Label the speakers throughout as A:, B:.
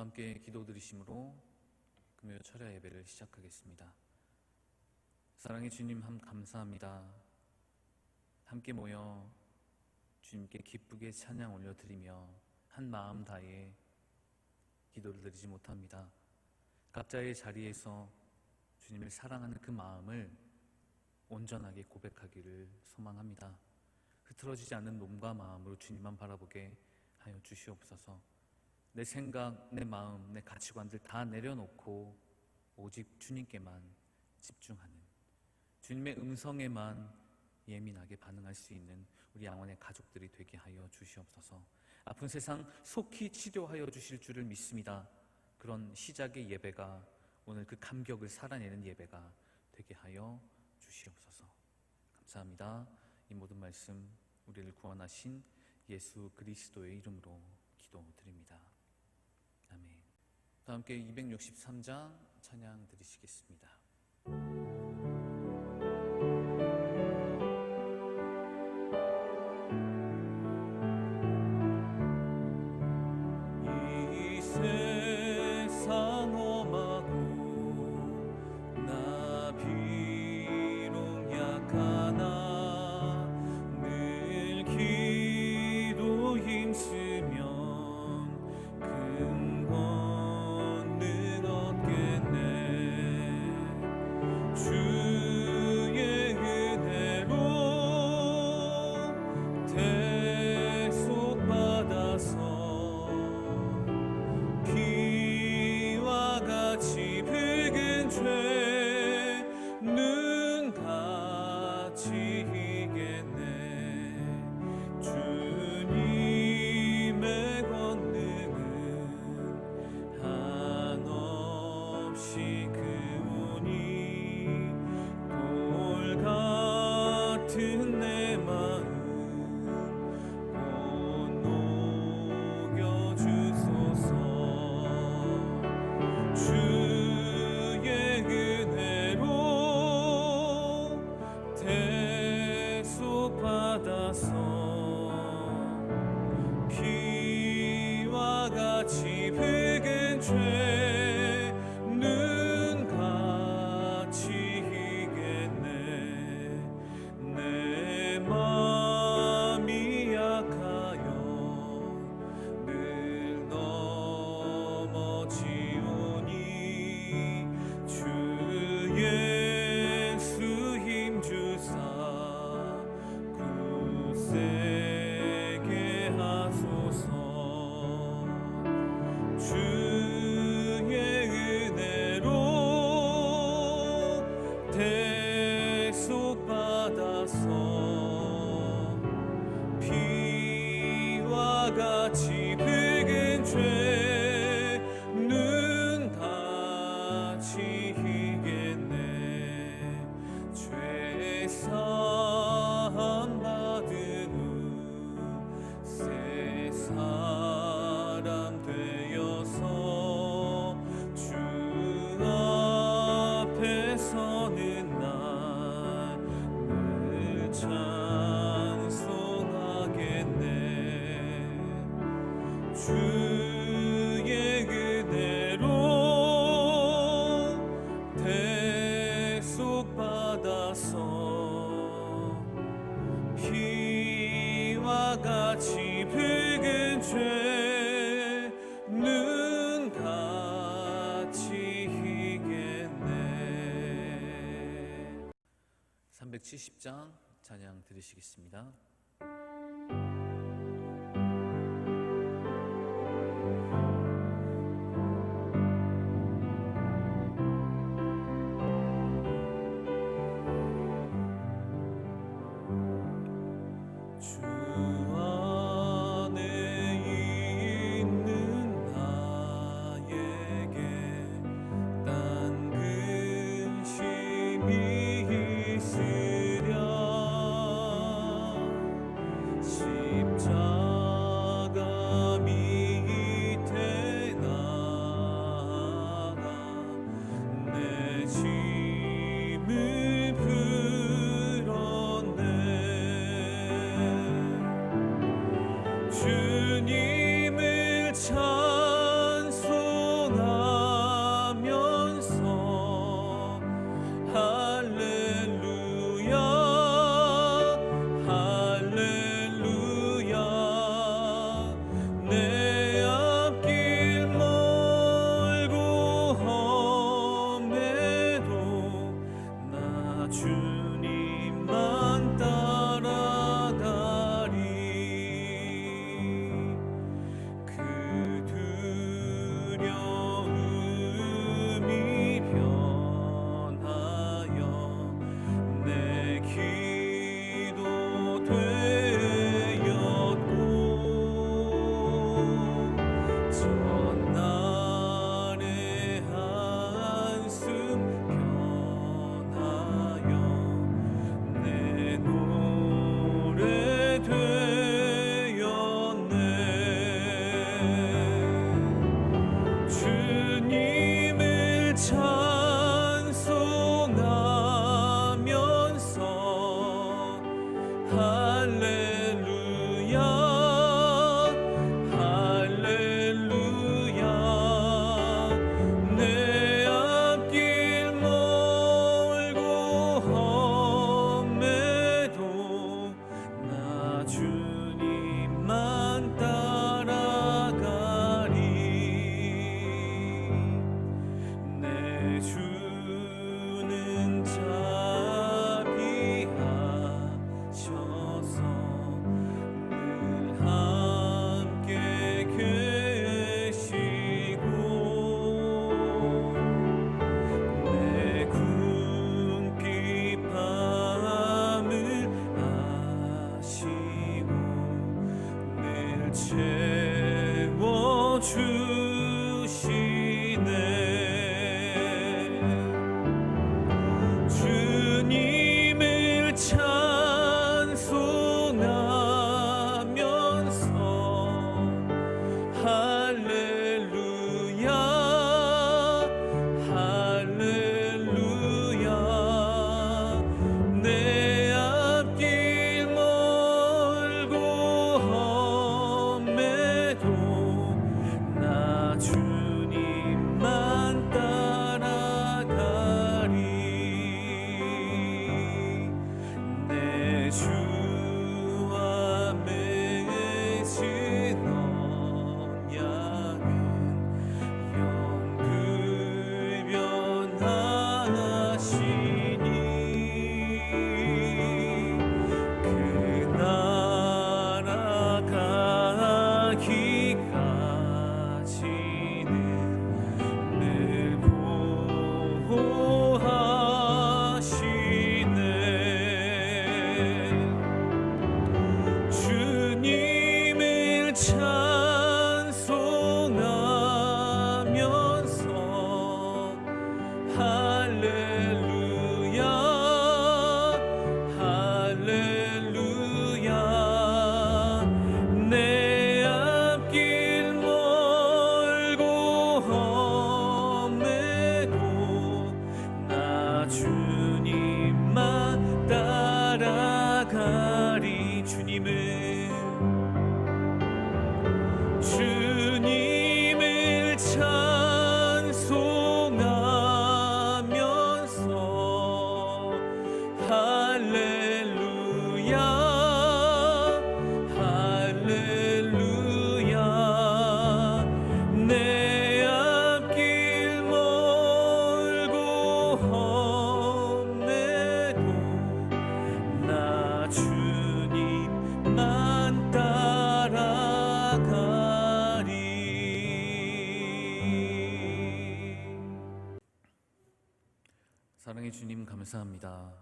A: 함께 기도 드리심으로 금요 철야 예배를 시작하겠습니다. 사랑의 주님, 감사합니다. 함께 모여 주님께 기쁘게 찬양 올려드리며 한 마음 다해 기도를 드리지 못합니다. 각자의 자리에서 주님을 사랑하는 그 마음을 온전하게 고백하기를 소망합니다. 흐트러지지 않는 몸과 마음으로 주님만 바라보게 하여 주시옵소서. 내 생각, 내 마음, 내 가치관들 다 내려놓고 오직 주님께만 집중하는, 주님의 음성에만 예민하게 반응할 수 있는 우리 양원의 가족들이 되게 하여 주시옵소서. 아픈 세상 속히 치료하여 주실 줄을 믿습니다. 그런 시작의 예배가 오늘 그 감격을 살아내는 예배가 되게 하여 주시옵소서. 감사합니다. 이 모든 말씀 우리를 구원하신 예수 그리스도의 이름으로 기도드립니다. 아멘. 다 함께 263장 찬양 드리시겠습니다. 이 세상 험하고 나 비록 약하나 늘 기도 힘쓰면 주의 은혜로 대속받아서 피와 같이 붉은 죄 눈같이 희겠네. 주님의 권능은 한없이 같은 내 마음 곧 녹여주소서. 주의 은혜로 대속받아서 피와 같이 붉은 죄 눈같이 내 맘이 약하여 늘 넘어지오니 주 예수 힘주사 굳세게 하소서. 주의 은혜로 대속받아서 피와 같이 붉은 죄 눈같이 희겠네. 죄 사함 받은 후 새 사람 되어서 주 앞에 서는 날 찬송하겠네. 주의 은혜로 대속받아서 피와 같이 붉은 죄 눈같이 희겠네. 370장 찬양 들으시겠습니다. 주 안에 있는 나에게 딴 근심이 있으랴. 주님을 찬송하면서 할렐루야 할렐루야 내 앞길 멀고 험해도 나 주님만 따라가리 내 주와 맺은 언약은 영불 변하시니 그 나라 가기까지는 늘 보호하시네 주님을 찬송하면서 할렐루야 할렐루야 내 앞길 멀고 험해도 나 주님만 따라가리 주님을 찬송하면서 할렐루야 할렐루야 내 앞길 멀고 험해도 나 주님만 따라가리. 사랑의 주님 감사합니다.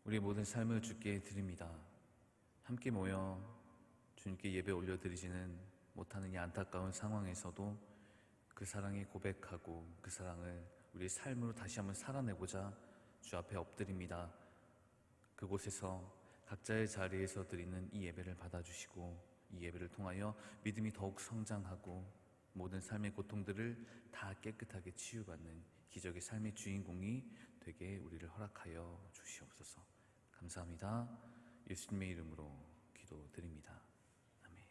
A: 우리 모든 삶을 주께 드립니다. 함께 모여 주님께 예배 올려드리지는 못하는 이 안타까운 상황에서도 그 사랑에 고백하고 그 사랑을 우리의 삶으로 다시 한번 살아내고자 주 앞에 엎드립니다. 그곳에서 각자의 자리에서 드리는 이 예배를 받아주시고 이 예배를 통하여 믿음이 더욱 성장하고 모든 삶의 고통들을 다 깨끗하게 치유받는 기적의 삶의 주인공이 되게 우리를 허락하여 주시옵소서. 감사합니다. 예수님의 이름으로 기도드립니다. 아멘.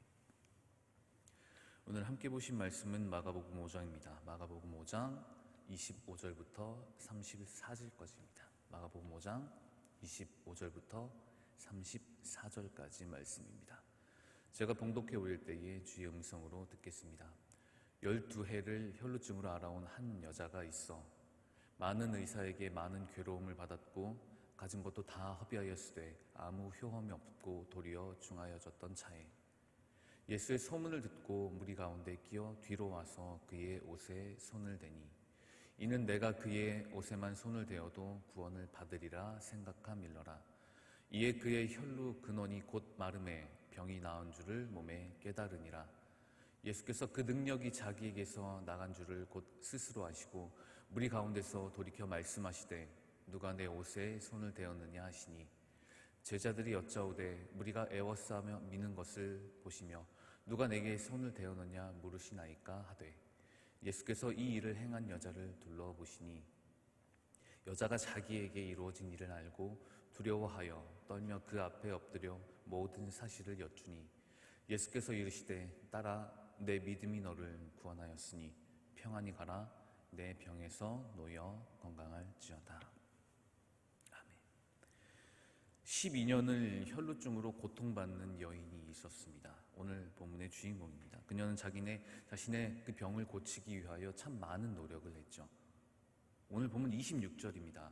A: 오늘 함께 보신 말씀은 마가복음 5장입니다. 마가복음 5장 25절부터 34절까지입니다. 마가복음 5장 25절부터 34절까지 말씀입니다. 제가 봉독해 올릴 때에 주의 음성으로 듣겠습니다. 12해를 혈루증으로 알아온 한 여자가 있어 많은 의사에게 많은 괴로움을 받았고 가진 것도 다 허비하였으되 아무 효험이 없고 도리어 중하여졌던 차에 예수의 소문을 듣고 무리 가운데 끼어 뒤로 와서 그의 옷에 손을 대니 이는 내가 그의 옷에만 손을 대어도 구원을 받으리라 생각함일러라. 이에 그의 혈루 근원이 곧 마름에 병이 나은 줄을 몸에 깨달으니라. 예수께서 그 능력이 자기에게서 나간 줄을 곧 스스로 아시고 무리 가운데서 돌이켜 말씀하시되 누가 내 옷에 손을 대었느냐 하시니 제자들이 여짜오되 무리가 애워싸며 미는 것을 보시며 누가 내게 손을 대었느냐 물으시나이까 하되 예수께서 이 일을 행한 여자를 둘러보시니 여자가 자기에게 이루어진 일을 알고 두려워하여 떨며 그 앞에 엎드려 모든 사실을 여쭈니 예수께서 이르시되 딸아 내 믿음이 너를 구원하였으니 평안히 가라 내 병에서 놓여 건강할지어다. 아멘. 12년을 혈루증으로 고통받는 여인이 있었습니다. 오늘 본문의 주인공입니다. 그녀는 자신의 그 병을 고치기 위하여 참 많은 노력을 했죠. 오늘 본문 26절입니다.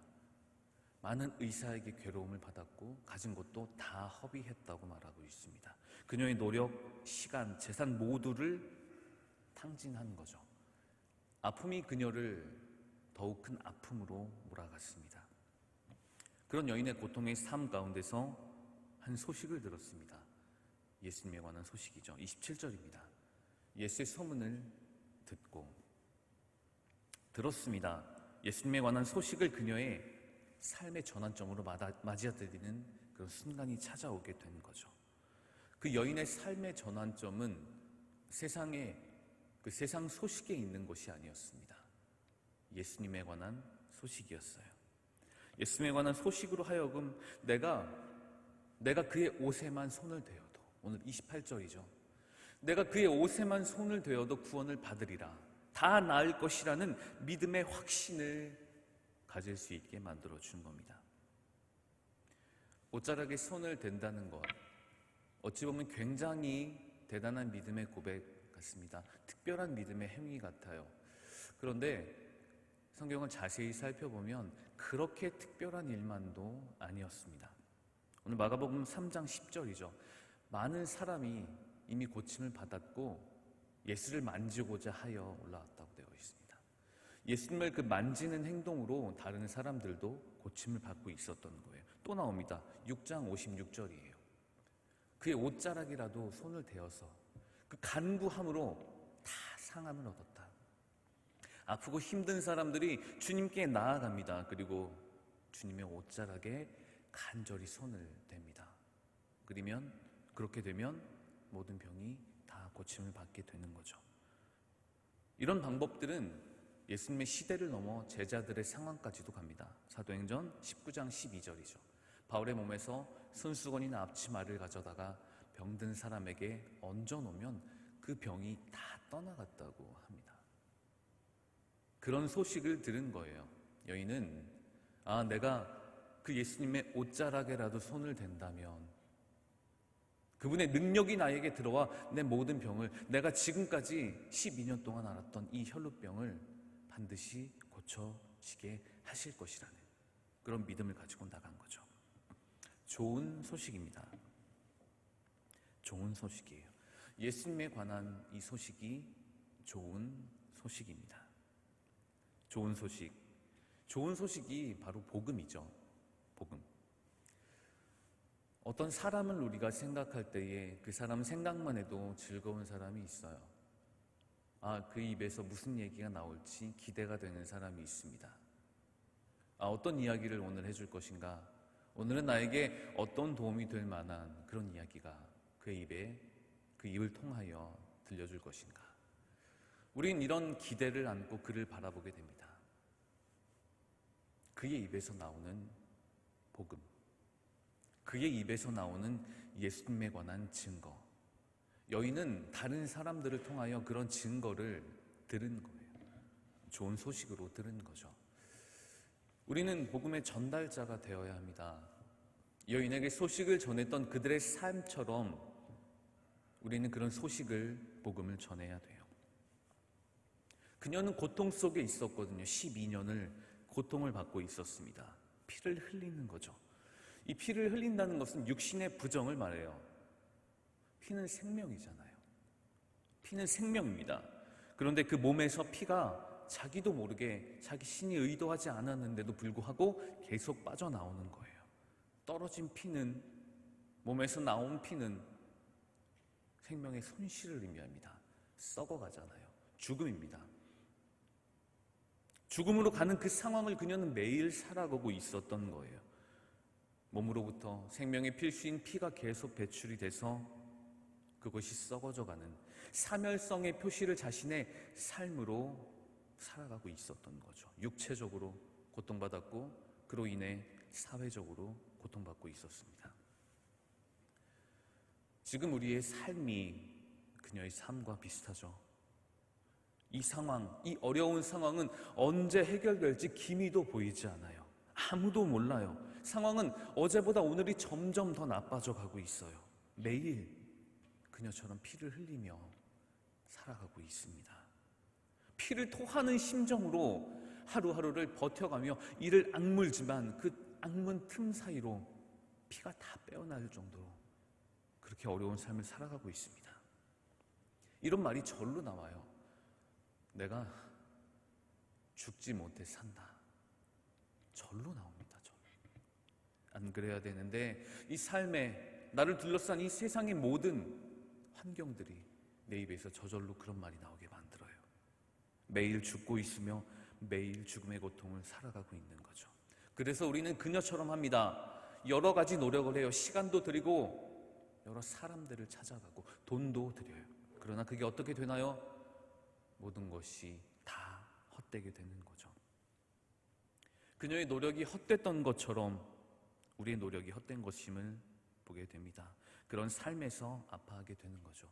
A: 많은 의사에게 괴로움을 받았고 가진 것도 다 허비했다고 말하고 있습니다. 그녀의 노력, 시간, 재산 모두를 탕진한 거죠. 아픔이 그녀를 더욱 큰 아픔으로 몰아갔습니다. 그런 여인의 고통의 삶 가운데서 한 소식을 들었습니다. 예수님에 관한 소식이죠. 27절입니다. 예수의 소문을 듣고 들었습니다. 예수님에 관한 소식을 그녀의 삶의 전환점으로 맞이해드리는 그런 순간이 찾아오게 된 거죠. 그 여인의 삶의 전환점은 그 세상 소식에 있는 것이 아니었습니다. 예수님에 관한 소식이었어요. 예수님에 관한 소식으로 하여금 내가 그의 옷에만 손을 대어도, 오늘 28절이죠. 내가 그의 옷에만 손을 대어도 구원을 받으리라, 다 나을 것이라는 믿음의 확신을 가질 수 있게 만들어준 겁니다. 옷자락에 손을 댄다는 것, 어찌 보면 굉장히 대단한 믿음의 고백 같습니다. 특별한 믿음의 행위 같아요. 그런데 성경을 자세히 살펴보면 그렇게 특별한 일만도 아니었습니다. 오늘 마가복음 3장 10절이죠. 많은 사람이 이미 고침을 받았고 예수를 만지고자 하여 올라왔다고 되어 있습니다. 예수님을 그 만지는 행동으로 다른 사람들도 고침을 받고 있었던 거예요. 또 나옵니다. 6장 56절이에요. 그의 옷자락이라도 손을 대어서 그 간구함으로 다 상함을 얻었다. 아프고 힘든 사람들이 주님께 나아갑니다. 그리고 주님의 옷자락에 간절히 손을 댑니다. 그렇게 되면 모든 병이 다 고침을 받게 되는 거죠. 이런 방법들은 예수님의 시대를 넘어 제자들의 상황까지도 갑니다. 사도행전 19장 12절이죠. 바울의 몸에서 손수건이나 앞치마를 가져다가 병든 사람에게 얹어놓으면 그 병이 다 떠나갔다고 합니다. 그런 소식을 들은 거예요. 여인은 내가 그 예수님의 옷자락에라도 손을 댄다면 그분의 능력이 나에게 들어와 내 모든 병을, 내가 지금까지 12년 동안 앓았던 이 혈루병을 반드시 고쳐지게 하실 것이라는 그런 믿음을 가지고 나간 거죠. 좋은 소식입니다. 좋은 소식이에요. 예수님에 관한 이 소식이 좋은 소식입니다. 좋은 소식이 바로 복음이죠. 복음. 어떤 사람을 우리가 생각할 때에 그 사람 생각만 해도 즐거운 사람이 있어요. 그 입에서 무슨 얘기가 나올지 기대가 되는 사람이 있습니다. 어떤 이야기를 오늘 해줄 것인가? 오늘은 나에게 어떤 도움이 될 만한 그런 이야기가 그 입을 통하여 들려줄 것인가? 우린 이런 기대를 안고 그를 바라보게 됩니다. 그의 입에서 나오는 복음, 그의 입에서 나오는 예수님에 관한 증거. 여인은 다른 사람들을 통하여 그런 증거를 들은 거예요. 좋은 소식으로 들은 거죠. 우리는 복음의 전달자가 되어야 합니다. 여인에게 소식을 전했던 그들의 삶처럼 우리는 그런 소식을, 복음을 전해야 돼요. 그녀는 고통 속에 있었거든요. 12년을 고통을 받고 있었습니다. 피를 흘리는 거죠. 이 피를 흘린다는 것은 육신의 부정을 말해요. 피는 생명이잖아요. 피는 생명입니다. 그런데 그 몸에서 피가 자기도 모르게 자기 신이 의도하지 않았는데도 불구하고 계속 빠져나오는 거예요. 떨어진 피는, 몸에서 나온 피는 생명의 손실을 의미합니다. 썩어가잖아요. 죽음입니다. 죽음으로 가는 그 상황을 그녀는 매일 살아가고 있었던 거예요. 몸으로부터 생명의 필수인 피가 계속 배출이 돼서 그것이 썩어져가는 사멸성의 표시를 자신의 삶으로 살아가고 있었던 거죠. 육체적으로 고통받았고 그로 인해 사회적으로 고통받고 있었습니다. 지금 우리의 삶이 그녀의 삶과 비슷하죠. 이 상황, 이 어려운 상황은 언제 해결될지 기미도 보이지 않아요. 아무도 몰라요. 상황은 어제보다 오늘이 점점 더 나빠져 가고 있어요. 매일 그녀처럼 피를 흘리며 살아가고 있습니다. 피를 토하는 심정으로 하루하루를 버텨가며 이를 악물지만 그 악문 틈 사이로 피가 다 빼어날 정도로 그렇게 어려운 삶을 살아가고 있습니다. 이런 말이 절로 나와요. 내가 죽지 못해 산다. 절로 나옵니다. 절로. 안 그래야 되는데 이 삶에 나를 둘러싼 이 세상의 모든 환경들이, 내 입에서 저절로 그런 말이 나오게 만들어요. 매일 죽고 있으며 매일 죽음의 고통을 살아가고 있는 거죠. 그래서 우리는 그녀처럼 합니다. 여러 가지 노력을 해요. 시간도 들이고 여러 사람들을 찾아가고 돈도 들여요. 그러나 그게 어떻게 되나요? 모든 것이 다 헛되게 되는 거죠. 그녀의 노력이 헛됐던 것처럼 우리의 노력이 헛된 것임을 보게 됩니다. 그런 삶에서 아파하게 되는 거죠.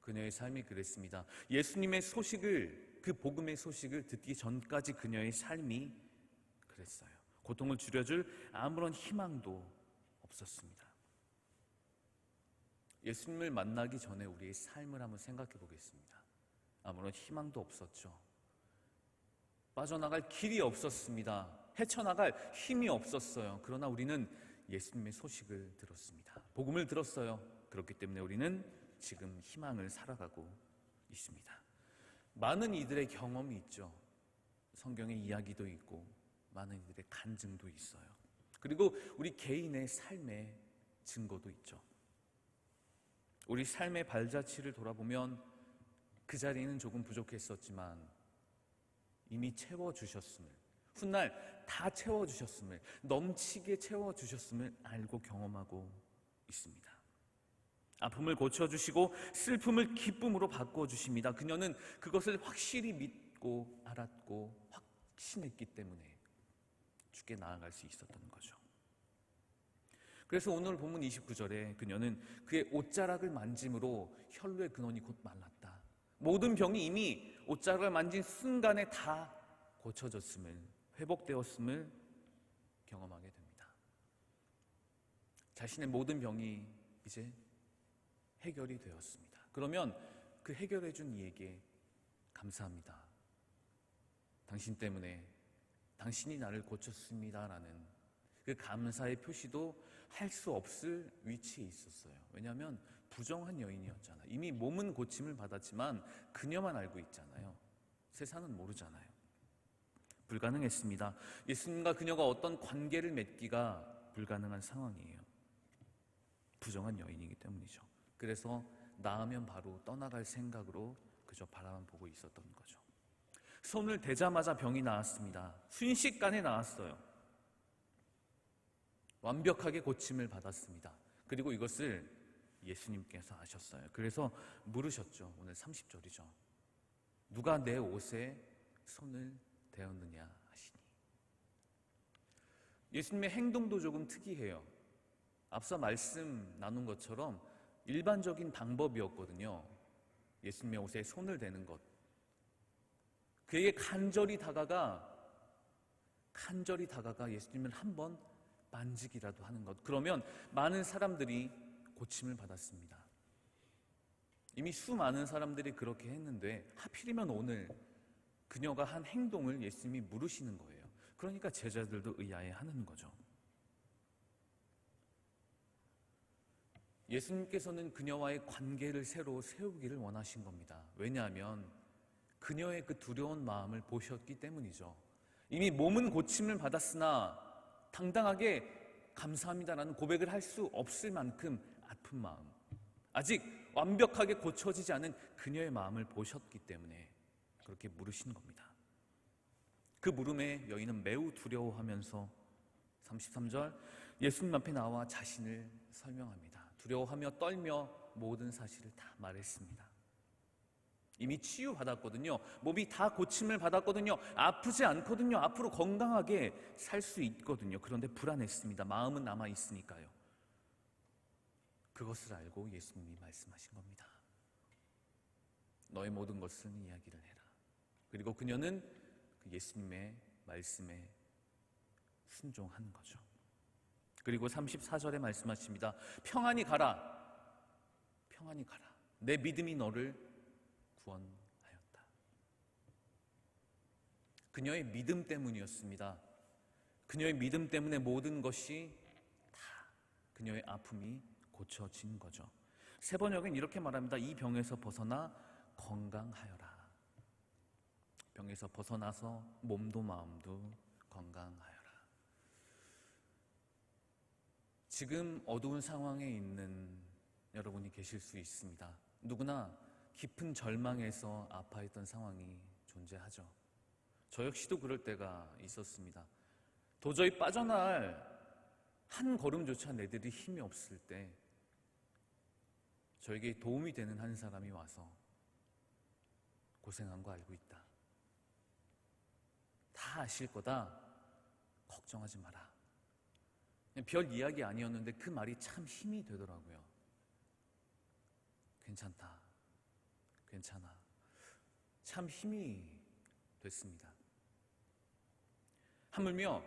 A: 그녀의 삶이 그랬습니다. 예수님의 소식을, 그 복음의 소식을 듣기 전까지 그녀의 삶이 그랬어요. 고통을 줄여줄 아무런 희망도 없었습니다. 예수님을 만나기 전에 우리의 삶을 한번 생각해 보겠습니다. 아무런 희망도 없었죠. 빠져나갈 길이 없었습니다. 헤쳐나갈 힘이 없었어요. 그러나 우리는 예수님의 소식을 들었습니다. 복음을 들었어요. 그렇기 때문에 우리는 지금 희망을 살아가고 있습니다. 많은 이들의 경험이 있죠. 성경의 이야기도 있고 많은 이들의 간증도 있어요. 그리고 우리 개인의 삶의 증거도 있죠. 우리 삶의 발자취를 돌아보면 그 자리는 조금 부족했었지만 이미 채워주셨음을, 훗날 다 채워주셨음을, 넘치게 채워주셨음을 알고 경험하고 있습니다. 아픔을 고쳐주시고 슬픔을 기쁨으로 바꿔주십니다. 그녀는 그것을 확실히 믿고 알았고 확신했기 때문에 주께 나아갈 수 있었던 거죠. 그래서 오늘 본문 29절에 그녀는 그의 옷자락을 만짐으로 혈루의 근원이 곧 말랐다. 모든 병이 이미 옷자락을 만진 순간에 다 고쳐졌음을, 회복되었음을 경험하게 됩니다. 자신의 모든 병이 이제 해결이 되었습니다. 그러면 그 해결해 준 이에게 감사합니다. 당신 때문에 당신이 나를 고쳤습니다라는 그 감사의 표시도 할 수 없을 위치에 있었어요. 왜냐하면 부정한 여인이었잖아요. 이미 몸은 고침을 받았지만 그녀만 알고 있잖아요. 세상은 모르잖아요. 불가능했습니다. 예수님과 그녀가 어떤 관계를 맺기가 불가능한 상황이에요. 부정한 여인이기 때문이죠. 그래서 나으면 바로 떠나갈 생각으로 그저 바라만 보고 있었던 거죠. 손을 대자마자 병이 나았습니다. 순식간에 나았어요. 완벽하게 고침을 받았습니다. 그리고 이것을 예수님께서 아셨어요. 그래서 물으셨죠. 오늘 30절이죠. 누가 내 옷에 손을 대었느냐 하시니. 예수님의 행동도 조금 특이해요. 앞서 말씀 나눈 것처럼 일반적인 방법이었거든요. 예수님의 옷에 손을 대는 것. 그에게 간절히 다가가 예수님을 한번 만지기라도 하는 것. 그러면 많은 사람들이 고침을 받았습니다. 이미 수많은 사람들이 그렇게 했는데 하필이면 오늘 그녀가 한 행동을 예수님이 물으시는 거예요. 그러니까 제자들도 의아해하는 거죠. 예수님께서는 그녀와의 관계를 새로 세우기를 원하신 겁니다. 왜냐하면 그녀의 그 두려운 마음을 보셨기 때문이죠. 이미 몸은 고침을 받았으나 당당하게 감사합니다라는 고백을 할 수 없을 만큼 아픈 마음, 아직 완벽하게 고쳐지지 않은 그녀의 마음을 보셨기 때문에 그렇게 물으신 겁니다. 그 물음에 여인은 매우 두려워하면서 33절 예수님 앞에 나와 자신을 설명합니다. 두려워하며 떨며 모든 사실을 다 말했습니다. 이미 치유받았거든요. 몸이 다 고침을 받았거든요. 아프지 않거든요. 앞으로 건강하게 살 수 있거든요. 그런데 불안했습니다. 마음은 남아있으니까요. 그것을 알고 예수님이 말씀하신 겁니다. 너의 모든 것은 이야기를 해라. 그리고 그녀는 그 예수님의 말씀에 순종하는 거죠. 그리고 34절에 말씀하십니다. 평안히 가라. 평안히 가라. 내 믿음이 너를 구원하였다. 그녀의 믿음 때문이었습니다. 그녀의 믿음 때문에 모든 것이 다 그녀의 아픔이 고쳐진 거죠. 세 번역은 이렇게 말합니다. 이 병에서 벗어나 건강하여라. 병에서 벗어나서 몸도 마음도 건강하여라. 지금 어두운 상황에 있는 여러분이 계실 수 있습니다. 누구나 깊은 절망에서 아파했던 상황이 존재하죠. 저 역시도 그럴 때가 있었습니다. 도저히 빠져나갈 한 걸음조차 내디딜 힘이 없을 때 저에게 도움이 되는 한 사람이 와서 고생한 거 알고 있다. 다 아실 거다. 걱정하지 마라. 별 이야기 아니었는데 그 말이 참 힘이 되더라고요. 괜찮다. 괜찮아. 참 힘이 됐습니다. 하물며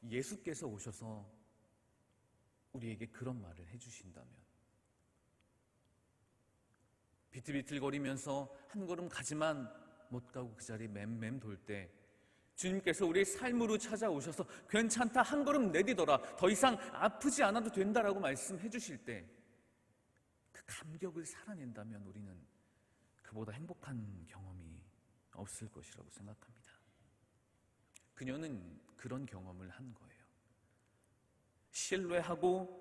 A: 예수께서 오셔서 우리에게 그런 말을 해주신다면, 비틀비틀거리면서 한 걸음 가지만 못 가고 그 자리에 맴맴 돌 때 주님께서 우리의 삶으로 찾아오셔서 괜찮다, 한 걸음 내디더라, 더 이상 아프지 않아도 된다라고 말씀해 주실 때 그 감격을 살아낸다면 우리는 그보다 행복한 경험이 없을 것이라고 생각합니다. 그녀는 그런 경험을 한 거예요. 신뢰하고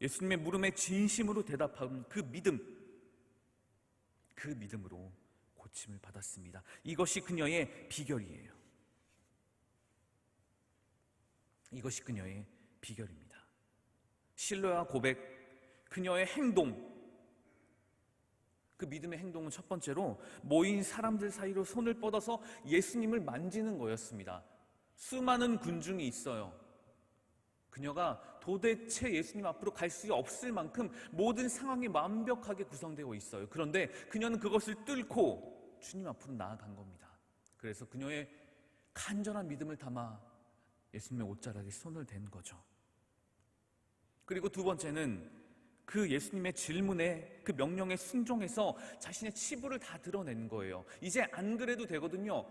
A: 예수님의 물음에 진심으로 대답한 그 믿음으로 고침을 받았습니다. 이것이 그녀의 비결이에요. 이것이 그녀의 비결입니다. 신뢰와 고백, 그녀의 행동, 그 믿음의 행동은 첫 번째로 모인 사람들 사이로 손을 뻗어서 예수님을 만지는 거였습니다. 수많은 군중이 있어요. 그녀가 도대체 예수님 앞으로 갈 수 없을 만큼 모든 상황이 완벽하게 구성되어 있어요. 그런데 그녀는 그것을 뚫고 주님 앞으로 나아간 겁니다. 그래서 그녀의 간절한 믿음을 담아 예수님의 옷자락에 손을 댄 거죠. 그리고 두 번째는 그 예수님의 질문에, 그 명령에 순종해서 자신의 치부를 다 드러낸 거예요. 이제 안 그래도 되거든요.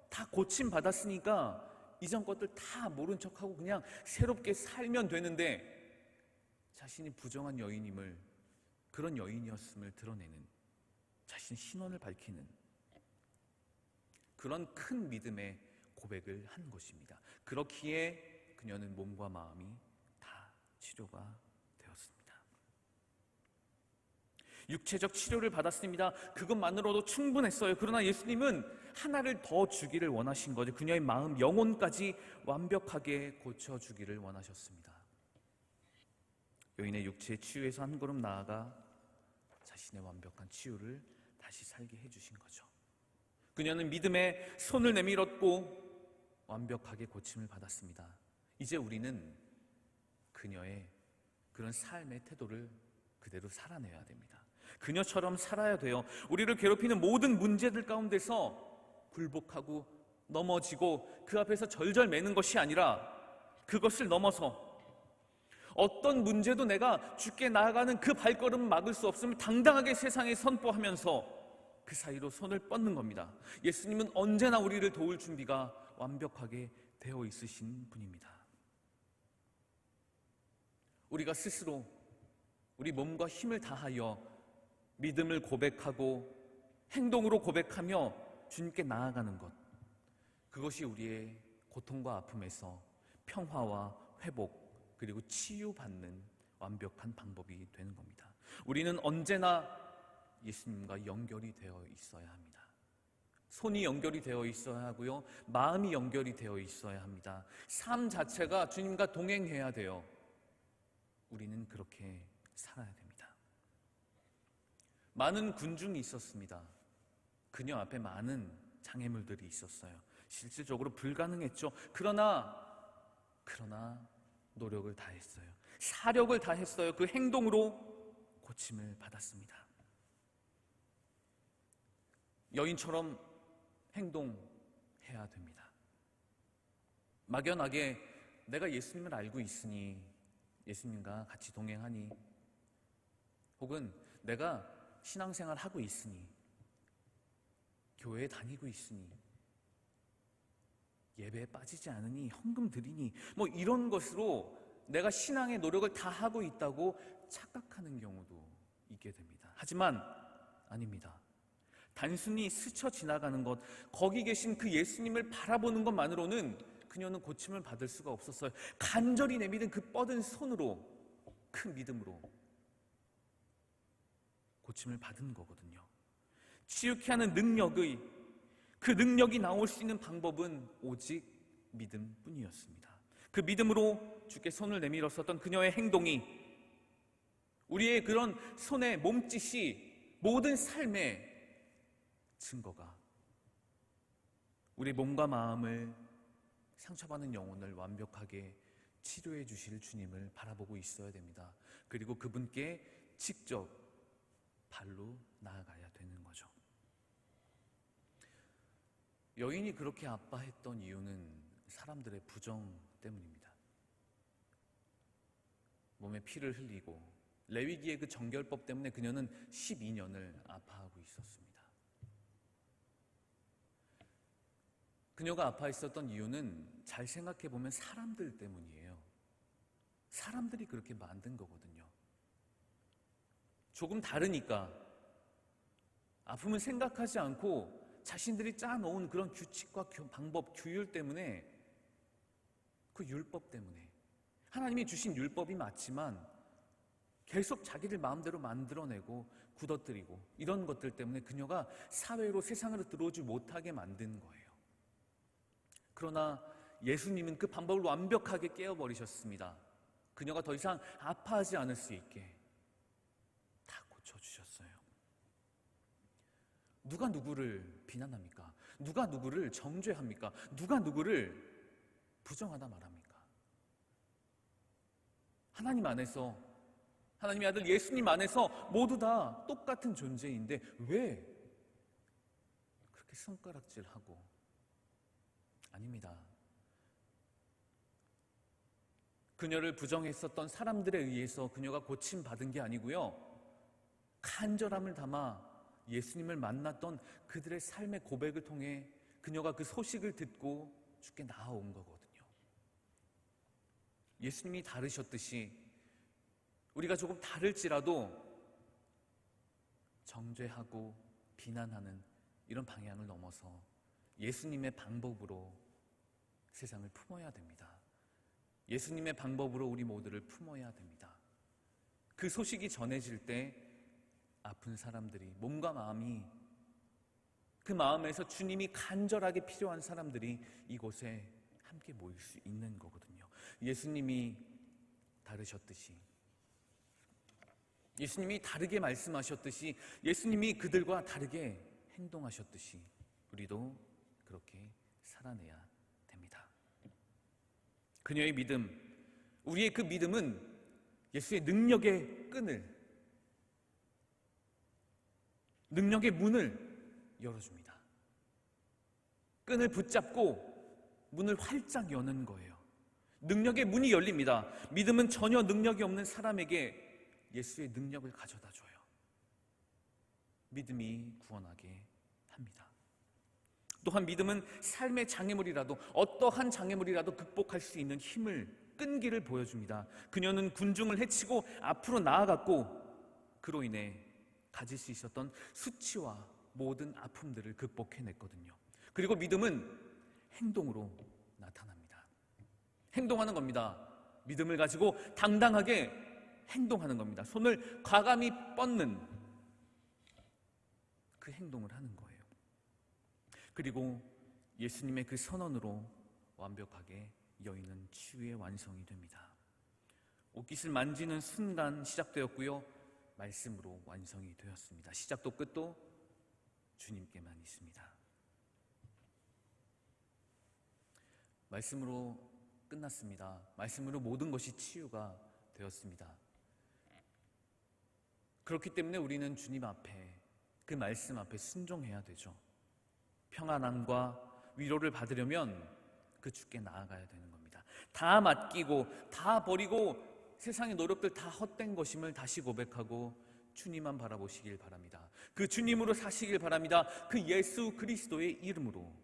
A: 다 고침 받았으니까 이전 것들 다 모른 척하고 그냥 새롭게 살면 되는데, 자신이 부정한 여인임을, 그런 여인이었음을 드러내는, 자신의 신원을 밝히는 그런 큰 믿음의 고백을 한 것입니다. 그렇기에 그녀는 몸과 마음이 다 치료가 되었습니다. 육체적 치료를 받았습니다. 그것만으로도 충분했어요. 그러나 예수님은 하나를 더 주기를 원하신 거죠. 그녀의 마음, 영혼까지 완벽하게 고쳐주기를 원하셨습니다. 여인의 육체의 치유에서 한 걸음 나아가 자신의 완벽한 치유를 다시 살게 해주신 거죠. 그녀는 믿음에 손을 내밀었고 완벽하게 고침을 받았습니다. 이제 우리는 그녀의 그런 삶의 태도를 그대로 살아내야 됩니다. 그녀처럼 살아야 돼요. 우리를 괴롭히는 모든 문제들 가운데서 굴복하고 넘어지고 그 앞에서 절절매는 것이 아니라, 그것을 넘어서 어떤 문제도 내가 주께 나아가는 그 발걸음을 막을 수 없음을 당당하게 세상에 선포하면서 그 사이로 손을 뻗는 겁니다. 예수님은 언제나 우리를 도울 준비가 완벽하게 되어 있으신 분입니다. 우리가 스스로 우리 몸과 힘을 다하여 믿음을 고백하고 행동으로 고백하며 주님께 나아가는 것, 그것이 우리의 고통과 아픔에서 평화와 회복 그리고 치유받는 완벽한 방법이 되는 겁니다. 우리는 언제나 예수님과 연결이 되어 있어야 합니다. 손이 연결이 되어 있어야 하고요, 마음이 연결이 되어 있어야 합니다. 삶 자체가 주님과 동행해야 돼요. 우리는 그렇게 살아야 됩니다. 많은 군중이 있었습니다. 그녀 앞에 많은 장애물들이 있었어요. 실질적으로 불가능했죠. 그러나 노력을 다했어요. 사력을 다했어요. 그 행동으로 고침을 받았습니다. 여인처럼 행동해야 됩니다. 막연하게 내가 예수님을 알고 있으니, 예수님과 같이 동행하니, 혹은 내가 신앙생활 하고 있으니, 교회에 다니고 있으니, 예배에 빠지지 않으니, 헌금 드리니, 뭐 이런 것으로 내가 신앙의 노력을 다 하고 있다고 착각하는 경우도 있게 됩니다. 하지만 아닙니다. 단순히 스쳐 지나가는 것, 거기 계신 그 예수님을 바라보는 것만으로는 그녀는 고침을 받을 수가 없었어요. 간절히 내밀은 그 뻗은 손으로, 큰 믿음으로 고침을 받은 거거든요. 치유케 하는 그 능력이 나올 수 있는 방법은 오직 믿음뿐이었습니다. 그 믿음으로 주께 손을 내밀었었던 그녀의 행동이, 우리의 그런 손의 몸짓이 모든 삶의 증거가 우리 몸과 마음을 상처받는 영혼을 완벽하게 치료해 주실 주님을 바라보고 있어야 됩니다. 그리고 그분께 직접 발로 나아가야 되는 거죠. 여인이 그렇게 아파했던 이유는 사람들의 부정 때문입니다. 몸에 피를 흘리고 레위기의 그 정결법 때문에 그녀는 12년을 아파하고 있었습니다. 그녀가 아파했었던 이유는 잘 생각해 보면 사람들 때문이에요. 사람들이 그렇게 만든 거거든요. 조금 다르니까 아픔을 생각하지 않고 자신들이 짜놓은 그런 규칙과 방법, 규율 때문에, 그 율법 때문에, 하나님이 주신 율법이 맞지만 계속 자기들 마음대로 만들어내고 굳어뜨리고 이런 것들 때문에 그녀가 사회로, 세상으로 들어오지 못하게 만든 거예요. 그러나 예수님은 그 방법을 완벽하게 깨어버리셨습니다. 그녀가 더 이상 아파하지 않을 수 있게 다 고쳐주셨어요. 누가 누구를 비난합니까? 누가 누구를 정죄합니까? 누가 누구를 부정하다 말합니까? 하나님 안에서, 하나님의 아들 예수님 안에서 모두 다 똑같은 존재인데 왜 그렇게 손가락질하고? 아닙니다. 그녀를 부정했었던 사람들에 의해서 그녀가 고침받은 게 아니고요, 간절함을 담아 예수님을 만났던 그들의 삶의 고백을 통해 그녀가 그 소식을 듣고 주께 나아온 거거든요. 예수님이 다르셨듯이 우리가 조금 다를지라도 정죄하고 비난하는 이런 방향을 넘어서 예수님의 방법으로 세상을 품어야 됩니다. 예수님의 방법으로 우리 모두를 품어야 됩니다. 그 소식이 전해질 때 아픈 사람들이, 몸과 마음이, 그 마음에서 주님이 간절하게 필요한 사람들이 이곳에 함께 모일 수 있는 거거든요. 예수님이 다르셨듯이, 예수님이 다르게 말씀하셨듯이, 예수님이 그들과 다르게 행동하셨듯이 우리도 그렇게 살아내야 됩니다. 그녀의 믿음, 우리의 그 믿음은 예수의 능력의 끈을, 능력의 문을 열어줍니다. 끈을 붙잡고 문을 활짝 여는 거예요. 능력의 문이 열립니다. 믿음은 전혀 능력이 없는 사람에게 예수의 능력을 가져다 줘요. 믿음이 구원하게 합니다. 또한 믿음은 삶의 장애물이라도, 어떠한 장애물이라도 극복할 수 있는 힘을, 끈기를 보여줍니다. 그녀는 군중을 해치고 앞으로 나아갔고 그로 인해 가질 수 있었던 수치와 모든 아픔들을 극복해냈거든요. 그리고 믿음은 행동으로 나타납니다. 행동하는 겁니다. 믿음을 가지고 당당하게 행동하는 겁니다. 손을 과감히 뻗는 그 행동을 하는 거예요. 그리고 예수님의 그 선언으로 완벽하게 여인은 치유의 완성이 됩니다. 옷깃을 만지는 순간 시작되었고요, 말씀으로 완성이 되었습니다. 시작도 끝도 주님께만 있습니다. 말씀으로 끝났습니다. 말씀으로 모든 것이 치유가 되었습니다. 그렇기 때문에 우리는 주님 앞에, 그 말씀 앞에 순종해야 되죠. 평안함과 위로를 받으려면 그 주께 나아가야 되는 겁니다. 다 맡기고 다 버리고 세상의 노력들 다 헛된 것임을 다시 고백하고 주님만 바라보시길 바랍니다. 그 주님으로 사시길 바랍니다. 그 예수 그리스도의 이름으로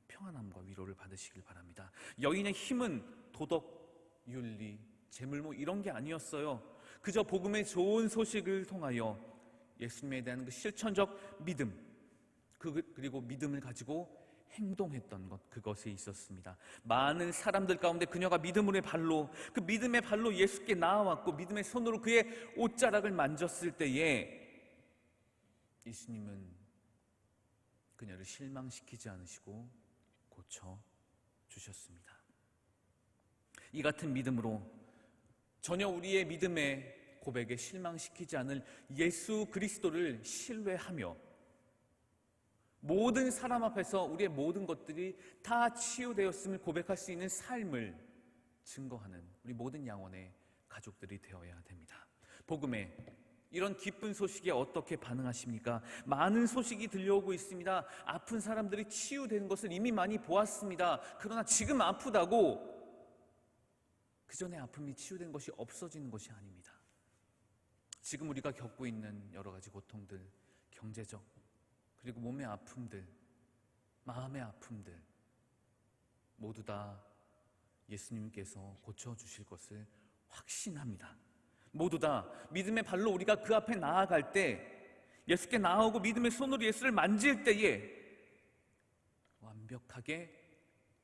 A: 평안함과 위로를 받으시길 바랍니다. 여인의 힘은 도덕, 윤리, 재물 이런 게 아니었어요. 그저 복음의 좋은 소식을 통하여 예수님에 대한 그 실천적 믿음, 그리고 믿음을 가지고 행동했던 것, 그것에 있었습니다. 많은 사람들 가운데 그녀가 믿음의 발로, 그 믿음의 발로 예수께 나아왔고 믿음의 손으로 그의 옷자락을 만졌을 때에 예수님은 그녀를 실망시키지 않으시고 고쳐주셨습니다. 이 같은 믿음으로 전혀 우리의 믿음의 고백에 실망시키지 않을 예수 그리스도를 신뢰하며 모든 사람 앞에서 우리의 모든 것들이 다 치유되었음을 고백할 수 있는 삶을 증거하는 우리 모든 양원의 가족들이 되어야 됩니다. 복음에 이런 기쁜 소식에 어떻게 반응하십니까? 많은 소식이 들려오고 있습니다. 아픈 사람들이 치유되는 것을 이미 많이 보았습니다. 그러나 지금 아프다고 그 전에 아픔이 치유된 것이 없어지는 것이 아닙니다. 지금 우리가 겪고 있는 여러 가지 고통들, 경제적, 그리고 몸의 아픔들, 마음의 아픔들 모두 다 예수님께서 고쳐주실 것을 확신합니다. 모두 다 믿음의 발로 우리가 그 앞에 나아갈 때, 예수께 나아오고 믿음의 손으로 예수를 만질 때에 완벽하게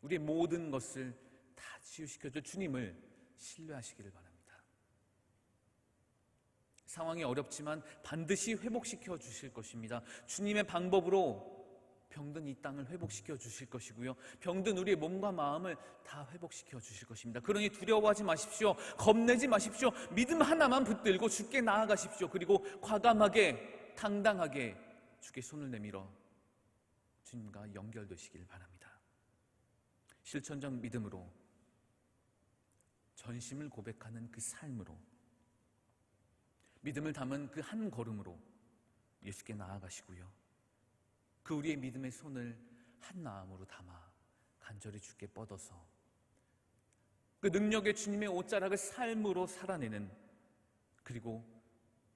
A: 우리의 모든 것을 다 치유시켜줄 주님을 신뢰하시기를 바랍니다. 상황이 어렵지만 반드시 회복시켜 주실 것입니다. 주님의 방법으로 병든 이 땅을 회복시켜 주실 것이고요, 병든 우리의 몸과 마음을 다 회복시켜 주실 것입니다. 그러니 두려워하지 마십시오. 겁내지 마십시오. 믿음 하나만 붙들고 주께 나아가십시오. 그리고 과감하게 당당하게 주께 손을 내밀어 주님과 연결되시길 바랍니다. 실천적 믿음으로 전심을 고백하는 그 삶으로, 믿음을 담은 그 한 걸음으로 예수께 나아가시고요, 그 우리의 믿음의 손을 한 마음으로 담아 간절히 주께 뻗어서 그 능력의 주님의 옷자락을 삶으로 살아내는, 그리고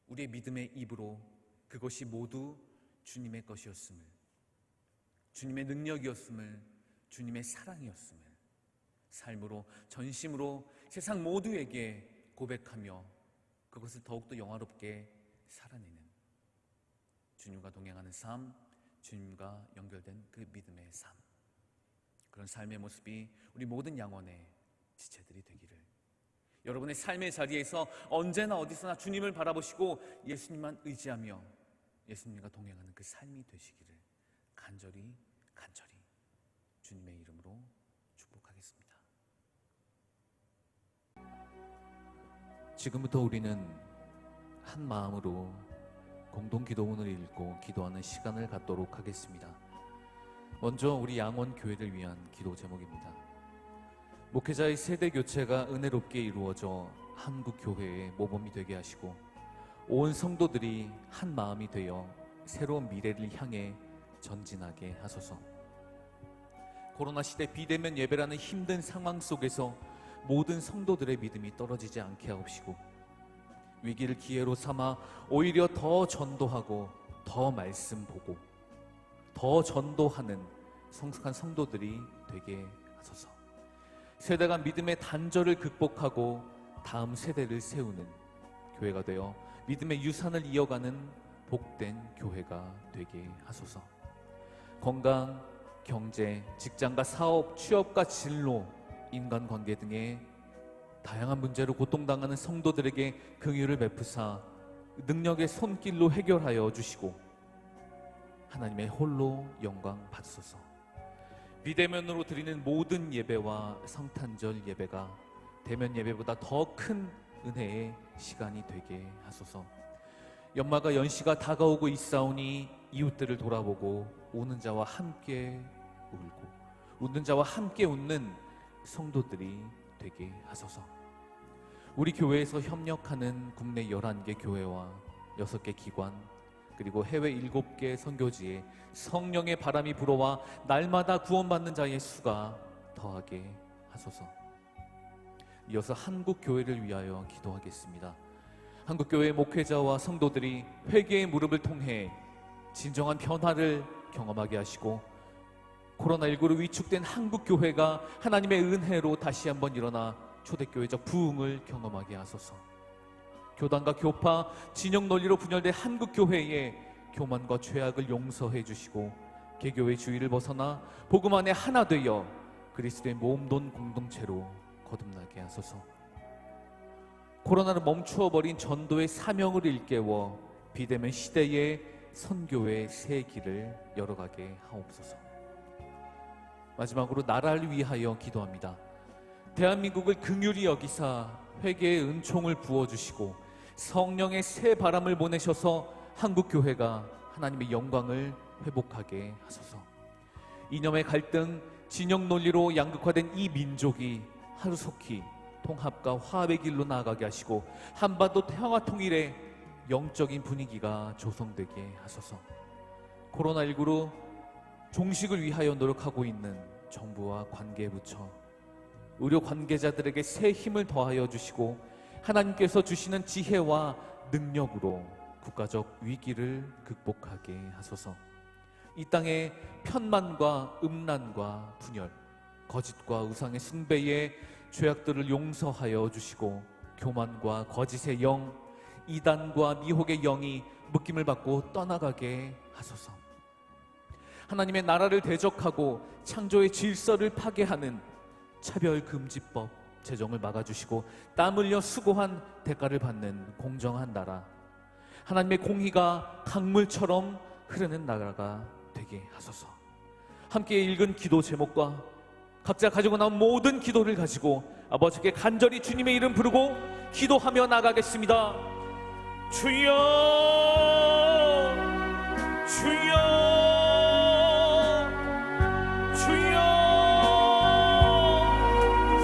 A: 우리의 믿음의 입으로 그것이 모두 주님의 것이었음을, 주님의 능력이었음을, 주님의 사랑이었음을 삶으로 전심으로 세상 모두에게 고백하며 그것을 더욱더 영화롭게 살아내는 주님과 동행하는 삶, 주님과 연결된 그 믿음의 삶, 그런 삶의 모습이 우리 모든 양원의 지체들이 되기를, 여러분의 삶의 자리에서 언제나 어디서나 주님을 바라보시고 예수님만 의지하며 예수님과 동행하는 그 삶이 되시기를 간절히 주님의 이름으로 축복하겠습니다. 지금부터 우리는 한 마음으로 공동 기도문을 읽고 기도하는 시간을 갖도록 하겠습니다. 먼저 우리 양원 교회를 위한 기도 제목입니다. 목회자의 세대 교체가 은혜롭게 이루어져 한국 교회의 모범이 되게 하시고 온 성도들이 한 마음이 되어 새로운 미래를 향해 전진하게 하소서. 코로나 시대 비대면 예배라는 힘든 상황 속에서 모든 성도들의 믿음이 떨어지지 않게 하옵시고, 위기를 기회로 삼아 오히려 더 전도하고 더 말씀 보고 더 전도하는 성숙한 성도들이 되게 하소서. 세대가 믿음의 단절을 극복하고 다음 세대를 세우는 교회가 되어 믿음의 유산을 이어가는 복된 교회가 되게 하소서. 건강, 경제, 직장과 사업, 취업과 진로, 인간관계 등의 다양한 문제로 고통당하는 성도들에게 긍휼을 베푸사 능력의 손길로 해결하여 주시고 하나님의 홀로 영광 받으소서. 비대면으로 드리는 모든 예배와 성탄절 예배가 대면 예배보다 더 큰 은혜의 시간이 되게 하소서. 연말과 연시가 다가오고 있사오니 이웃들을 돌아보고 우는 자와 함께 울고 웃는 자와 함께 웃는 성도들이 되게 하소서. 우리 교회에서 협력하는 국내 11개 교회와 6개 기관, 그리고 해외 7개 선교지에 성령의 바람이 불어와 날마다 구원받는 자의 수가 더하게 하소서. 이어서 한국 교회를 위하여 기도하겠습니다. 한국 교회 목회자와 성도들이 회개의 무릎을 통해 진정한 변화를 경험하게 하시고 코로나19로 위축된 한국 교회가 하나님의 은혜로 다시 한번 일어나 초대교회적 부흥을 경험하게 하소서. 교단과 교파, 진영 논리로 분열된 한국 교회에 교만과 죄악을 용서해 주시고 개교의 주의를 벗어나 복음 안에 하나 되어 그리스도의 몸돈 공동체로 거듭나게 하소서. 코로나로 멈추어버린 전도의 사명을 일깨워 비대면 시대에 선교의 새 길을 열어가게 하옵소서. 마지막으로 나라를 위하여 기도합니다. 대한민국을 긍휼히 여기사 회개의 은총을 부어주시고 성령의 새 바람을 보내셔서 한국교회가 하나님의 영광을 회복하게 하소서. 이념의 갈등, 진영 논리로 양극화된 이 민족이 하루속히 통합과 화합의 길로 나아가게 하시고 한반도 평화 통일의 영적인 분위기가 조성되게 하소서. 코로나19로 종식을 위하여 노력하고 있는 정부와 관계부처, 의료 관계자들에게 새 힘을 더하여 주시고 하나님께서 주시는 지혜와 능력으로 국가적 위기를 극복하게 하소서. 이 땅에 편만과 음란과 분열, 거짓과 우상의 숭배의 죄악들을 용서하여 주시고 교만과 거짓의 영, 이단과 미혹의 영이 묶임을 받고 떠나가게 하소서. 하나님의 나라를 대적하고 창조의 질서를 파괴하는 차별금지법 제정을 막아주시고 땀 흘려 수고한 대가를 받는 공정한 나라, 하나님의 공의가 강물처럼 흐르는 나라가 되게 하소서. 함께 읽은 기도 제목과 각자 가지고 나온 모든 기도를 가지고 아버지께 간절히 주님의 이름 부르고 기도하며 나가겠습니다. 주여, 주여, 주여.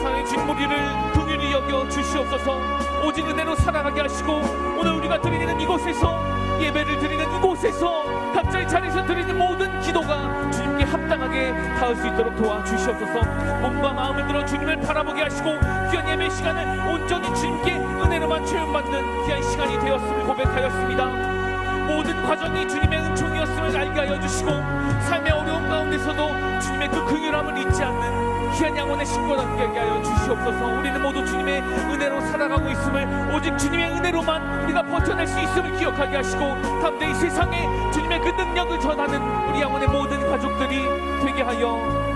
A: 사랑의 주님, 우리를 긍휼히 여겨 주시옵소서. 오직 은혜로 살아가게 하시고 오늘 우리가 드리는 이곳에서, 예배를 드리는 이곳에서 각자의 자리에서 드리는 모든 기도가 주님께 합당하게 닿을 수 있도록 도와주시옵소서. 몸과 마음을 들어 주님을 바라보게 하시고 귀한 예배 시간을 온전히 주님께 은혜로만 체험받는 귀한 시간이 되었음을 고백하였습니다. 모든 과정이 주님의 은총이었음을 알게 하여 주시고 삶의 어려운 가운데서도 주님의 그 긍휼함을 잊지 않는 귀한 양원의 식구답게 하여 주시옵소서. 우리는 모두 주님의 은혜로 살아가고 있음을, 오직 주님의 은혜로만 우리가 버텨낼 수 있음을 기억하게 하시고 담대히 세상에 주님의 그 능력을 전하는 우리 양원의 모든 가족들이 되게 하여